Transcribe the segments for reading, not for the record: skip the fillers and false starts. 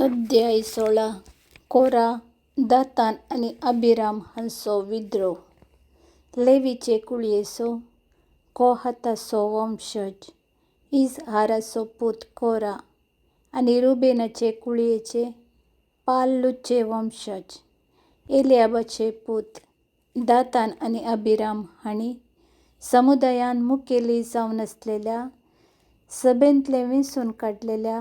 अध्याय 16 कोरा, दातान आणि अबिराम हांचो विद्रोह. लेवीचे कुळयेचो कोहाताचो वंशज इजहाराचो पूत कोरा आनी रुबेनाचे कुळयेचे पाल्लूचे वंशज एलियाबाचे पूत दातान आनी अबिराम हांणी समुदायान मुखेली जावन आसलेल्या सभेंतले वेंचून काडलेल्या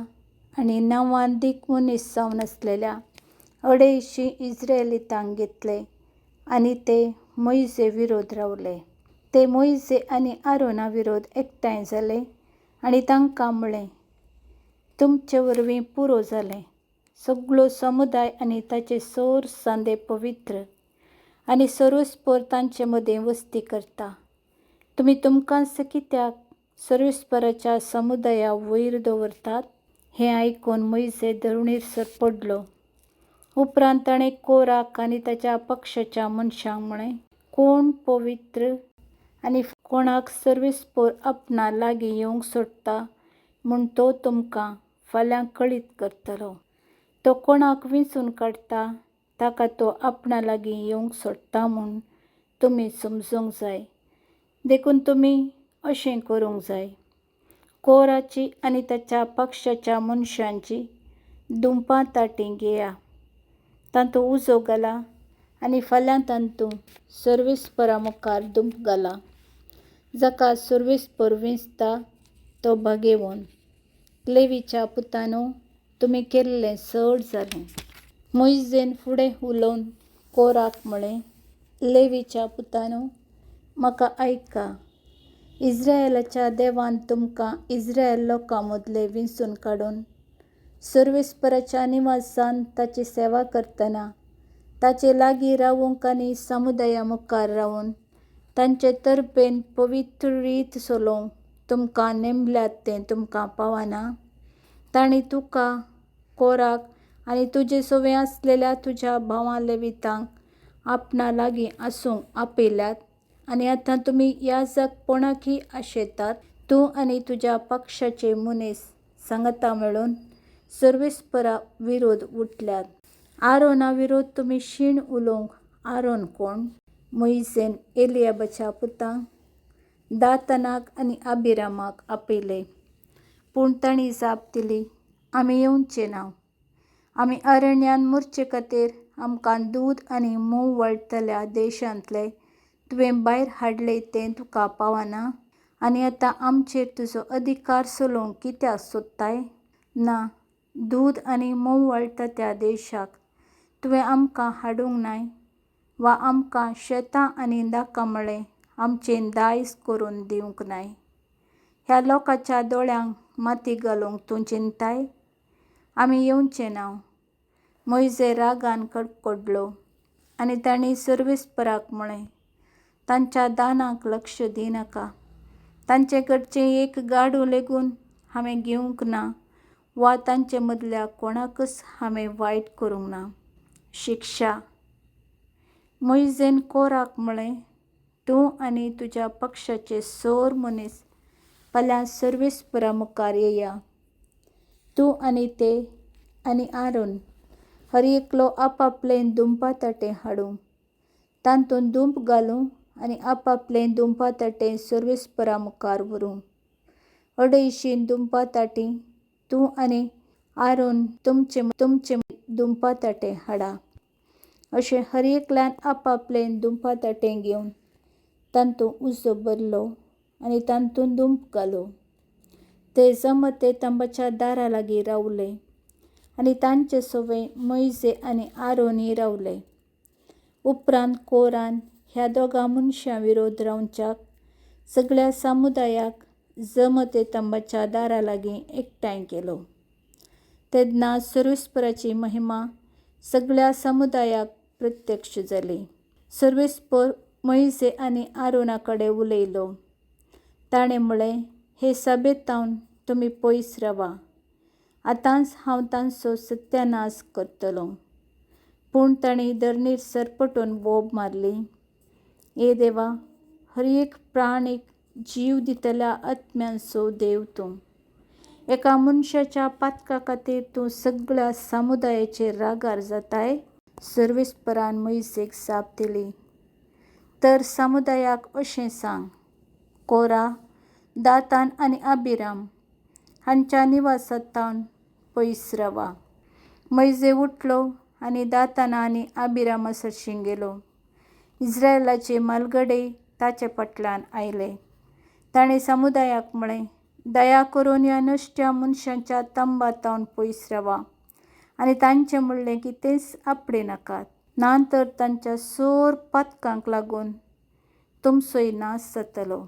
आनी नांवांदीक मनीस जावन आसलेल्या 250 इस्रायेलींतांक घेतले आनी ते मोइजे विरोध रावले. ते मोइजे आनी आरोना विरोध एकठांय जाले आनी तांकां म्हळें, तुमचे वरवीं पुरो जालें. सगळो समुदाय आनी ताचे सोर सांदे पवित्र आनी सर्वेस्पर तांचे मदीं वस्ती करता. तुमी तुमकांच कित्याक सर्वेस्पराच्या समुदाया वयर दवरतात? हें आयकून मोइजे धरणीर पडलो. उपरांत ताणें कोराक आनी ताच्या पक्षाच्या मनशांक म्हळें, कोण पवित्र आनी कोणाक सर्वेस्पर आपणा लागीं येवंक सोदता म्हूण तो तुमकां फाल्यां कळीत करतलो. तो कोणाक वेंचून काडटा ताका तो आपणा लागीं येवंक सोदता म्हूण तुमी समजूंक जाय. देखून तुमी अशें करूंक जाय. कोराची आनी ताच्या पक्षाच्या मनशांची दुंपां ताटीं घेया, तातूंत उजो घाला आनी फाल्यां तातूंत सर्वेस्परा मुखार दुंप घाला. जाका सर्वेस्पर वेंचता तो भागेवंत. लेवीच्या पुतांनो, तुमी केल्लें चड जालें. मोइजेन फुडें उलोवन कोराक म्हळें, लेवीच्या पुतांनो, म्हाका आयका. इस्रायेलाच्या देवान तुमकां इस्रायल लोकां मदले वेंचून काडून सर्वेस्पराच्या निवासांत ताची सेवा करतना ताचे लागीं रावूंक आनी समुदाया मुखार रावन तांचे तर्फेन पवित्र रीत चलोवंक तुमकां नेमल्यात तें तुमकां पावना. तांणी तुका, कोराक आनी तुजे सोबीत आसलेल्या तुज्या भावां लेवीतांक आपणा लागीं आसूंक आपयल्यात आनी आतां तुमी याजकपणाकी आशेतात. तूं आनी तुज्या पक्षाचे मनीस सांगाता मेळून सर्वेस्परा विरोध उठल्यात. आरोना विरोध तुमी शीण उलोवंक आरोन कोण? मोइजेन एलियाबाच्या पुतांक दातानाक आनी अबिरामाक आपयले. पूण तांणी जाप दिली, आमी येवचे ना. आमी अरण्यांत मरचे खातीर आमकां दूद आनी मोव व्हांवतल्या देशांतले तुवें भायर हाडले तें तुका पावना. आनी आतां आमचेर तुजो अधिकार चलोवंक कित्याक सोदताय? ना, दूद आनी मोव व्हांवता त्या देशाक तुवें आमकां हाडूंक नाय, वा आमकां शेतां आनी दाखमाळे आमचें दायज करून दिवंक नाय. ह्या लोकांच्या दोळ्यांक माती घालूंक तूं चिंताय? आमी येवचे ना. मोइजे रागान कडकडलो आनी तांणी सर्वेस्पराक म्हळें, तांच्या दानांक लक्ष दिनाका. तांचे कडचें एक गाडू लेगून हांवें घेवंक ना वा तांचे मदल्या कोणाकच हांवें वायट करूंक ना. शिक्षा. मोइजेन कोराक म्हळें, तूं आनी तुज्या पक्षाचे सोर मनीस फाल्यां सर्वेस्परा मुखार येया. तूं आनी ते आनी आरोन हर एकलो आपआपलें दुंपा ताटें हाडूं. तातूंत दुंप घालूं आनी आपआपलें दुंपा ताटें सर्वेस्परा मुखार व्हरूं. 250 दुंपा ताटीं तूं आनी आरोन तुमचें दुंपा ताटें हाडा. अशें हर एकल्यान आपआपलें दुंपा ताटें घेवन तातूंत उजो भरलो आनी तातूंत दुंप घालो. ते जमते तंबाच्या दारा लागीं रावले आनी तांचे सोबेत मोइजे आनी आरोनय रावले. उपरांत कोरान ह्या दोगां मनशां विरोध रावच्याक सगळ्या समुदायाक जमते तंबाच्या दारा लागीं एकठांय केलो. तेदना सर्वेस्पराची महिमा सगळ्या समुदायाक प्रत्यक्ष जाली. सर्वेस्पर मोइजे आनी आरोना कडेन उलयलो. ताणें म्हळें, हे सभेंतावन तुमी पयस रावा. आतांच हांव तांचो सत्यानाश करतलों. पूण तांणी धरणीर सरपटून बोब मारली. हे देवा, हर एक प्राणीक जीव दितल्या आत्म्यांचो देव तूं. एका मनशाच्या पातका खातीर तूं सगळ्या समुदायाचेर रागार जाताय. सर्वेस्परान मोइसेक जाप दिली. तर समुदायाक अशें सांग, कोरा, दातान आनी अबिराम हांच्या निवासांतल्यान पयस रावा. मोइसे उठलो आनी दाताना आनी अबिरामा सरशीं गेलो. इस्रायेलाचे मालगडे ताचे फाटल्यान आयले. ताणें समुदायाक म्हळें, दया करून ह्या नश्ट्या मनशांच्या तंबांतल्यान पयस रावा आनी तांचें म्हणलें कितेंच आपणे नाकात. नातर तांच्या सोर पातकांक लागून तुमचोय नाश जातलो.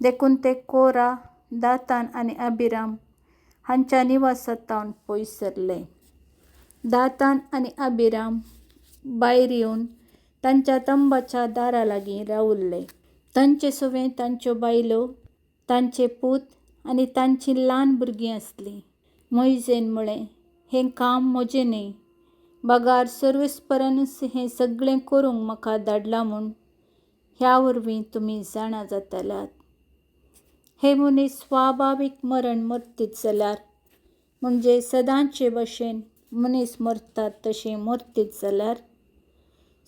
देखून ते कोरा, दातान आनी अबिराम हांच्या निवासांतल्यान पयस सरले. दातान आनी अबिराम भायर येवन तांच्या तंबाच्या दारा लागीं रावुरले. तांचे सुवें तांच्यो बायलो, तांचे पूत आनी तांचीं ल्हान भुरगीं आसलीं. मोइसेन म्हळें, हें काम म्हजें न्हय. बागार सर्वेस्परानच हें सगळें करूंक म्हाका धाडलां म्हूण ह्या वरवीं तुमी जाणा जातल्यात. हे मनीस स्वाभावीक मरण मरतीत जाल्यार, म्हणजे सदांचे भाशेन मनीस मरतात तशें मरतीत जाल्यार,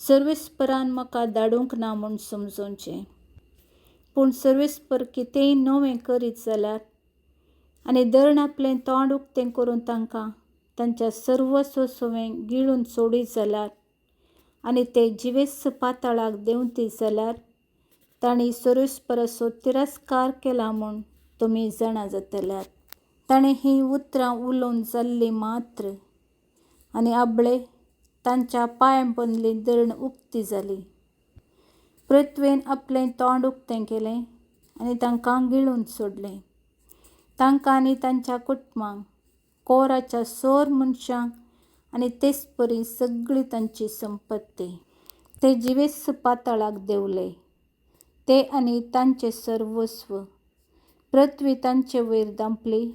सर्वेस्परान म्हाका धाडूंक ना म्हूण समजोवचें. पूण सर्वेस्पर कितेंय नवें करीत जाल्यार आनी धरण आपलें तोंड उक्तें करून तांकां तांच्या सर्वस्व सुवें गिळून सोडीत जाल्यार आनी ते जिवेस्त पाताळाक देंवतीत जाल्यार तांणी सर्वेस्पराचो तिरस्कार केला म्हूण तुमी जाणा जातल्यात. ताणें हीं उतरां उलोवन जाल्लीं मात्र आनी आपले तांच्या पांयां पोंदलीं धरण उक्ती जाली. पृथ्वेन आपलें तोंड उक्तें केलें आनी तांकां गिळून सोडलें. तांकां आनी तांच्या कुटुंबांक, कोराच्या सोर मनशांक आनी तेच परी सगळी तांची संपत्ती. ते जिवेस्त पाताळाक देंवले. ते आनी तांचें सर्वस्व. पृथ्वी तांचे वयर धांपली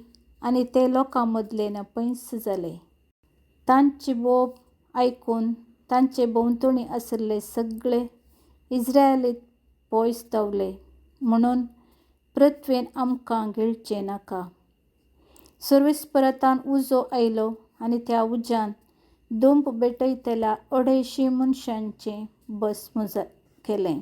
आनी ते लोकां मदले नपयस जाले. तांची बोब आयकून तांचे भोंवतणी आशिल्ले सगळे इस्रायेलीत पयस धांवले. म्हणून पृथ्वेन आमकां गिळचें नाका. सर्वेस्परांतान उजो आयलो आनी त्या उज्यान दूब पेटयतल्या 250 मनशांचें भस्म केलें.